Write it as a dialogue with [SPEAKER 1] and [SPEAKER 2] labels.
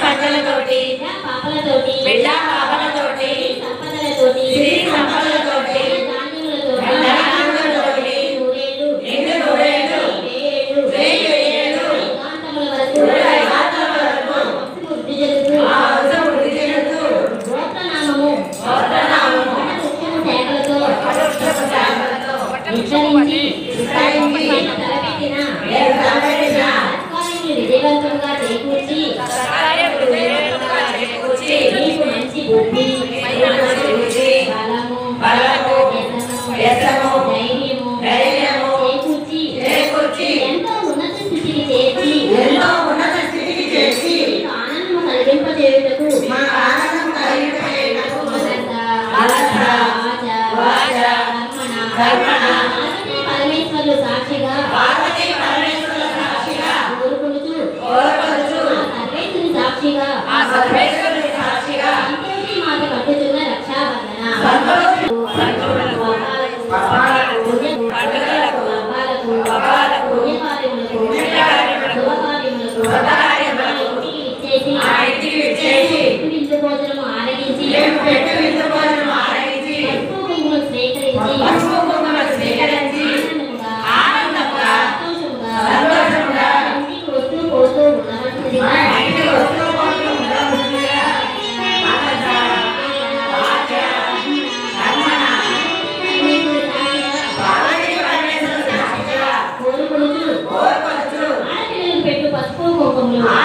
[SPEAKER 1] పంటలతోటి బిడ్డ పాపలతోటి సిరి సంపదలతోటి ధాన్యములతోటి నిండు నూరేళ్ళు వేయి ఏళ్ళు ఏకాంతముల వరకు వృద్ధి చెందుతూ గోత్రనామము వృక్షపు శాఖలతో తలపెట్టిన విజయవంతంగా చేకూర్చి నీకు మంచి బుద్ధి బలము యశము ధైర్యము చేకూర్చి ఎంతో ఉన్నత స్థితికి చేర్చి ఆనందము కలిగింపజేయుటకు పరమేశ్వరులు సాక్షిగా సాక్షిగా సంతోషి మాత కట్టుతున్న రక్షాబంధన భోజనము ఆరగించి స్వీకరించి ఆనందంగా సంతోషముగా ఇంటికి వస్తూ పోతూ ఉండవలసిందిగా పెట్టు పసుపు కుంకుమలు